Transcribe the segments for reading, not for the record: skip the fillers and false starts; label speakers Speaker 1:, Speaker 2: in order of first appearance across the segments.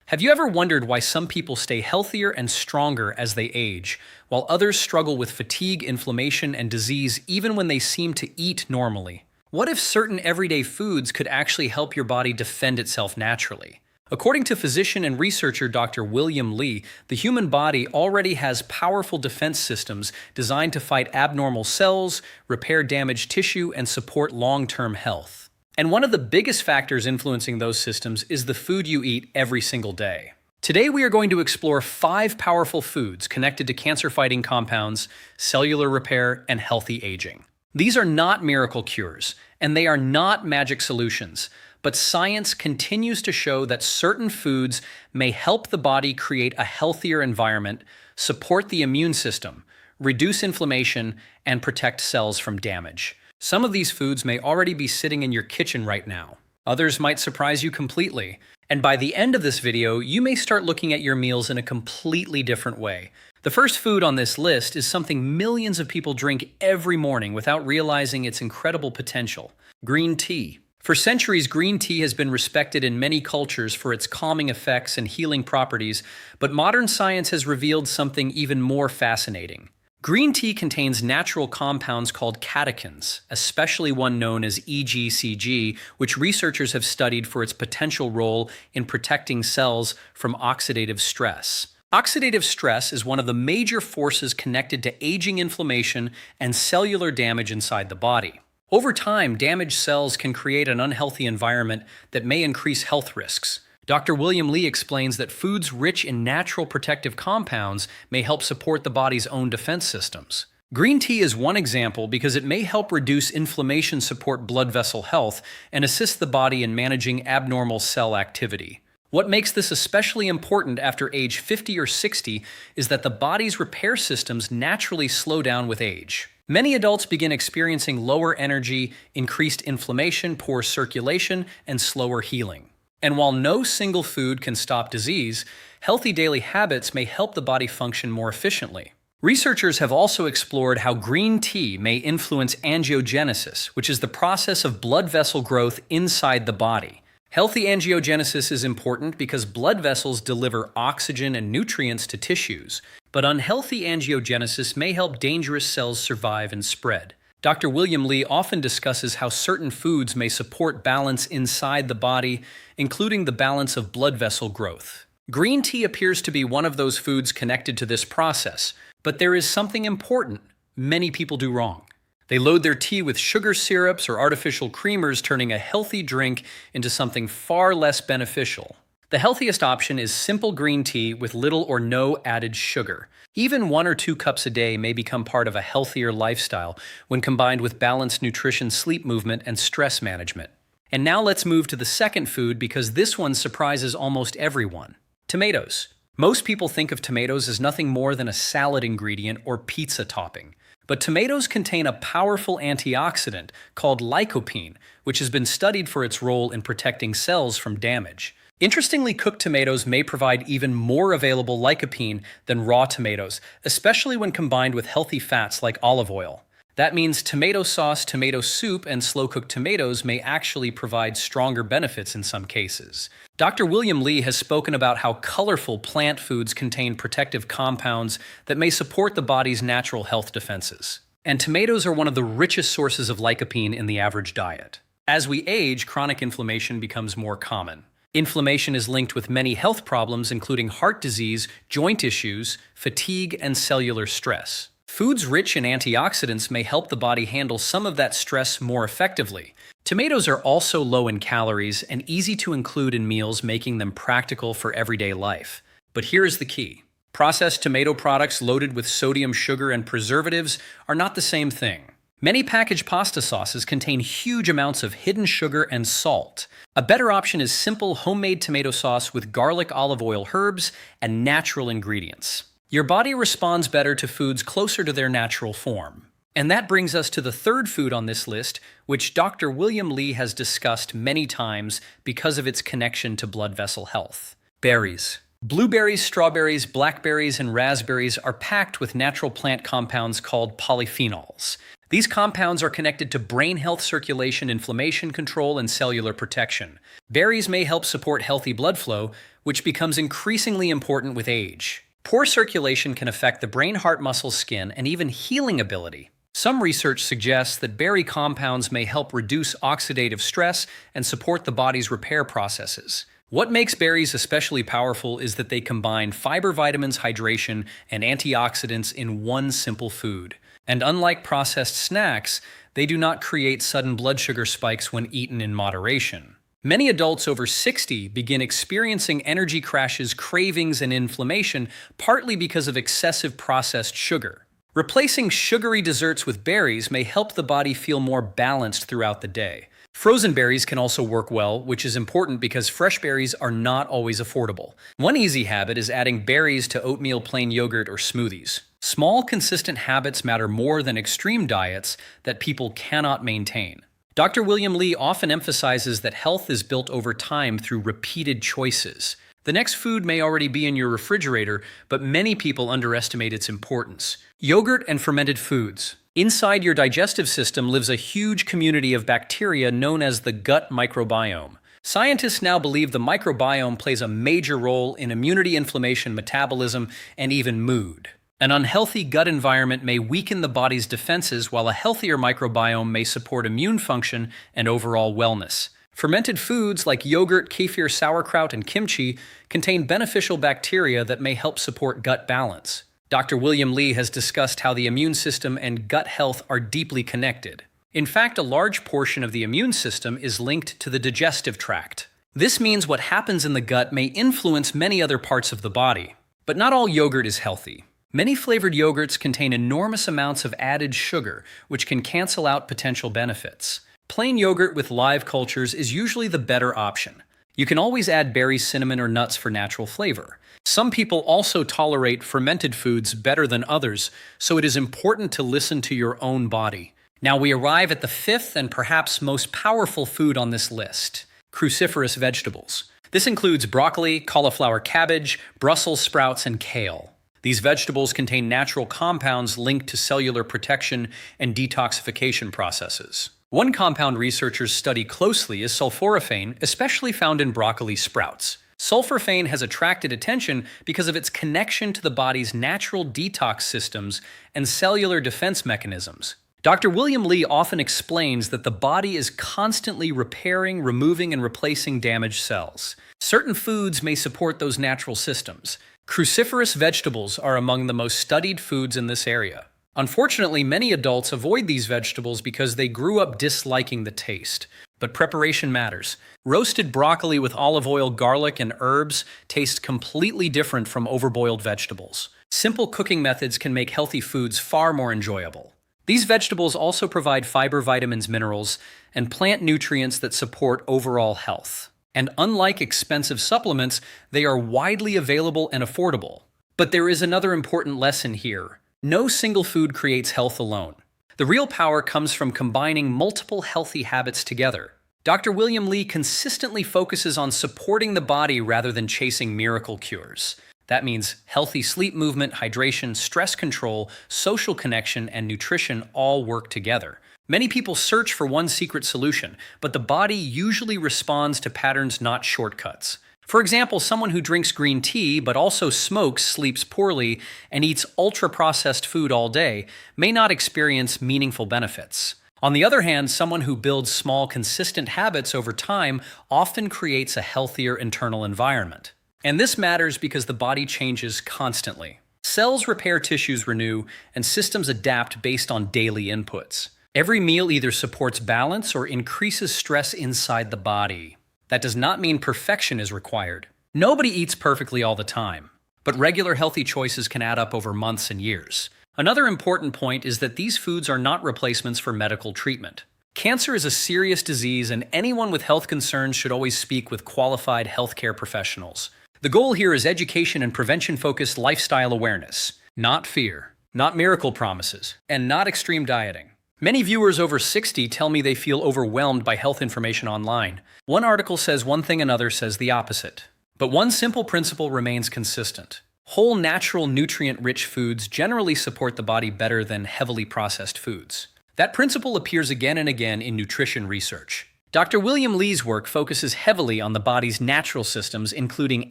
Speaker 1: Have you ever wondered why some people stay healthier and stronger as they age, while others struggle with fatigue, inflammation, and disease even when they seem to eat normally? What if certain everyday foods could actually help your body defend itself naturally? According to physician and researcher Dr. William Li, the human body already has powerful defense systems designed to fight abnormal cells, repair damaged tissue, and support long-term health. And one of the biggest factors influencing those systems is the food you eat every single day. Today we are going to explore 5 powerful foods connected to cancer-fighting compounds, cellular repair, and healthy aging. These are not miracle cures, and they are not magic solutions, but science continues to show that certain foods may help the body create a healthier environment, support the immune system, reduce inflammation, and protect cells from damage. Some of these foods may already be sitting in your kitchen right now. Others might surprise you completely. And by the end of this video, you may start looking at your meals in a completely different way. The first food on this list is something millions of people drink every morning without realizing its incredible potential: green tea. For centuries, green tea has been respected in many cultures for its calming effects and healing properties, but modern science has revealed something even more fascinating. Green tea contains natural compounds called catechins, especially one known as EGCG, which researchers have studied for its potential role in protecting cells from oxidative stress. Oxidative stress is one of the major forces connected to aging, inflammation, and cellular damage inside the body. Over time, damaged cells can create an unhealthy environment that may increase health risks. Dr. William Li explains that foods rich in natural protective compounds may help support the body's own defense systems. Green tea is one example because it may help reduce inflammation, support blood vessel health, and assist the body in managing abnormal cell activity. What makes this especially important after age 50 or 60 is that the body's repair systems naturally slow down with age. Many adults begin experiencing lower energy, increased inflammation, poor circulation, and slower healing. And while no single food can stop disease, healthy daily habits may help the body function more efficiently. Researchers have also explored how green tea may influence angiogenesis, which is the process of blood vessel growth inside the body. Healthy angiogenesis is important because blood vessels deliver oxygen and nutrients to tissues, but unhealthy angiogenesis may help dangerous cells survive and spread. Dr. William Li often discusses how certain foods may support balance inside the body, including the balance of blood vessel growth. Green tea appears to be one of those foods connected to this process, but there is something important many people do wrong. They load their tea with sugar syrups or artificial creamers, turning a healthy drink into something far less beneficial. The healthiest option is simple green tea with little or no added sugar. Even 1 or 2 cups a day may become part of a healthier lifestyle when combined with balanced nutrition, sleep, movement, and stress management. And now let's move to the second food because this one surprises almost everyone: tomatoes. Most people think of tomatoes as nothing more than a salad ingredient or pizza topping. But tomatoes contain a powerful antioxidant called lycopene, which has been studied for its role in protecting cells from damage. Interestingly, cooked tomatoes may provide even more available lycopene than raw tomatoes, especially when combined with healthy fats like olive oil. That means tomato sauce, tomato soup, and slow-cooked tomatoes may actually provide stronger benefits in some cases. Dr. William Li has spoken about how colorful plant foods contain protective compounds that may support the body's natural health defenses. And tomatoes are one of the richest sources of lycopene in the average diet. As we age, chronic inflammation becomes more common. Inflammation is linked with many health problems, including heart disease, joint issues, fatigue, and cellular stress. Foods rich in antioxidants may help the body handle some of that stress more effectively. Tomatoes are also low in calories and easy to include in meals, making them practical for everyday life. But here is the key. Processed tomato products loaded with sodium, sugar, and preservatives are not the same thing. Many packaged pasta sauces contain huge amounts of hidden sugar and salt. A better option is simple homemade tomato sauce with garlic, olive oil, herbs, and natural ingredients. Your body responds better to foods closer to their natural form. And that brings us to the third food on this list, which Dr. William Li has discussed many times because of its connection to blood vessel health: berries. Blueberries, strawberries, blackberries, and raspberries are packed with natural plant compounds called polyphenols. These compounds are connected to brain health, circulation, inflammation control, and cellular protection. Berries may help support healthy blood flow, which becomes increasingly important with age. Poor circulation can affect the brain, heart, muscle, skin, and even healing ability. Some research suggests that berry compounds may help reduce oxidative stress and support the body's repair processes. What makes berries especially powerful is that they combine fiber, vitamins, hydration, and antioxidants in one simple food. And unlike processed snacks, they do not create sudden blood sugar spikes when eaten in moderation. Many adults over 60 begin experiencing energy crashes, cravings, and inflammation, partly because of excessive processed sugar. Replacing sugary desserts with berries may help the body feel more balanced throughout the day. Frozen berries can also work well, which is important because fresh berries are not always affordable. One easy habit is adding berries to oatmeal, plain yogurt, or smoothies. Small, consistent habits matter more than extreme diets that people cannot maintain. Dr. William Li often emphasizes that health is built over time through repeated choices. The next food may already be in your refrigerator, but many people underestimate its importance. Yogurt and fermented foods. Inside your digestive system lives a huge community of bacteria known as the gut microbiome. Scientists now believe the microbiome plays a major role in immunity, inflammation, metabolism, and even mood. An unhealthy gut environment may weaken the body's defenses, while a healthier microbiome may support immune function and overall wellness. Fermented foods like yogurt, kefir, sauerkraut, and kimchi contain beneficial bacteria that may help support gut balance. Dr. William Li has discussed how the immune system and gut health are deeply connected. In fact, a large portion of the immune system is linked to the digestive tract. This means what happens in the gut may influence many other parts of the body. But not all yogurt is healthy. Many flavored yogurts contain enormous amounts of added sugar, which can cancel out potential benefits. Plain yogurt with live cultures is usually the better option. You can always add berries, cinnamon, or nuts for natural flavor. Some people also tolerate fermented foods better than others, so it is important to listen to your own body. Now we arrive at the fifth and perhaps most powerful food on this list: cruciferous vegetables. This includes broccoli, cauliflower, cabbage, Brussels sprouts, and kale. These vegetables contain natural compounds linked to cellular protection and detoxification processes. One compound researchers study closely is sulforaphane, especially found in broccoli sprouts. Sulforaphane has attracted attention because of its connection to the body's natural detox systems and cellular defense mechanisms. Dr. William Li often explains that the body is constantly repairing, removing, and replacing damaged cells. Certain foods may support those natural systems. Cruciferous vegetables are among the most studied foods in this area. Unfortunately, many adults avoid these vegetables because they grew up disliking the taste. But preparation matters. Roasted broccoli with olive oil, garlic, and herbs tastes completely different from overboiled vegetables. Simple cooking methods can make healthy foods far more enjoyable. These vegetables also provide fiber, vitamins, minerals, and plant nutrients that support overall health. And unlike expensive supplements, they are widely available and affordable. But there is another important lesson here. No single food creates health alone. The real power comes from combining multiple healthy habits together. Dr. William Li consistently focuses on supporting the body rather than chasing miracle cures. That means healthy sleep, movement, hydration, stress control, social connection, and nutrition all work together. Many people search for one secret solution, but the body usually responds to patterns, not shortcuts. For example, someone who drinks green tea but also smokes, sleeps poorly, and eats ultra-processed food all day may not experience meaningful benefits. On the other hand, someone who builds small, consistent habits over time often creates a healthier internal environment. And this matters because the body changes constantly. Cells repair, tissues renew, and systems adapt based on daily inputs. Every meal either supports balance or increases stress inside the body. That does not mean perfection is required. Nobody eats perfectly all the time, but regular healthy choices can add up over months and years. Another important point is that these foods are not replacements for medical treatment. Cancer is a serious disease, and anyone with health concerns should always speak with qualified healthcare professionals. The goal here is education and prevention-focused lifestyle awareness, not fear, not miracle promises, and not extreme dieting. Many viewers over 60 tell me they feel overwhelmed by health information online. One article says one thing, another says the opposite. But one simple principle remains consistent. Whole, natural, nutrient-rich foods generally support the body better than heavily processed foods. That principle appears again and again in nutrition research. Dr. William Li's work focuses heavily on the body's natural systems, including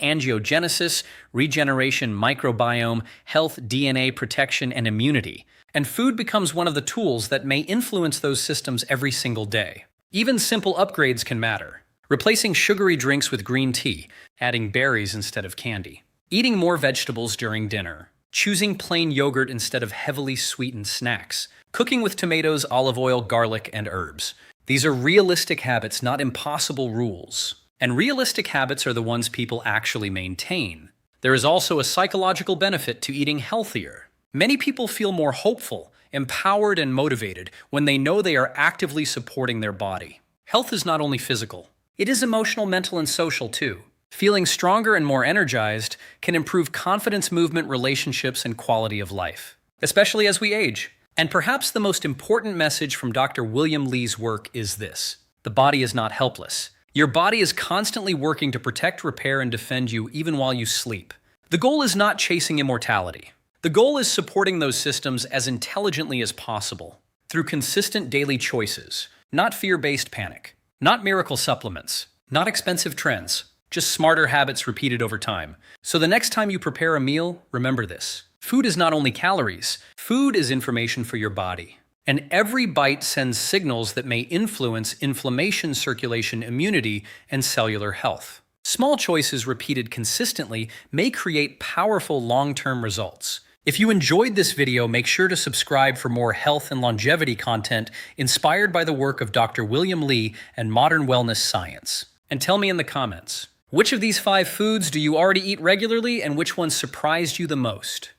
Speaker 1: angiogenesis, regeneration, microbiome, health, DNA protection, and immunity. And food becomes one of the tools that may influence those systems every single day. Even simple upgrades can matter. Replacing sugary drinks with green tea, adding berries instead of candy, eating more vegetables during dinner, choosing plain yogurt instead of heavily sweetened snacks, cooking with tomatoes, olive oil, garlic, and herbs. These are realistic habits, not impossible rules. And realistic habits are the ones people actually maintain. There is also a psychological benefit to eating healthier. Many people feel more hopeful, empowered, and motivated when they know they are actively supporting their body. Health is not only physical. It is emotional, mental, and social too. Feeling stronger and more energized can improve confidence, movement, relationships, and quality of life, especially as we age. And perhaps the most important message from Dr. William Li's work is this: the body is not helpless. Your body is constantly working to protect, repair, and defend you even while you sleep. The goal is not chasing immortality. The goal is supporting those systems as intelligently as possible through consistent daily choices, not fear-based panic, not miracle supplements, not expensive trends, just smarter habits repeated over time. So the next time you prepare a meal, remember this: food is not only calories, food is information for your body. And every bite sends signals that may influence inflammation, circulation, immunity, and cellular health. Small choices repeated consistently may create powerful long-term results. If you enjoyed this video, make sure to subscribe for more health and longevity content inspired by the work of Dr. William Li and modern wellness science. And tell me in the comments, which of these 5 foods do you already eat regularly and which ones surprised you the most?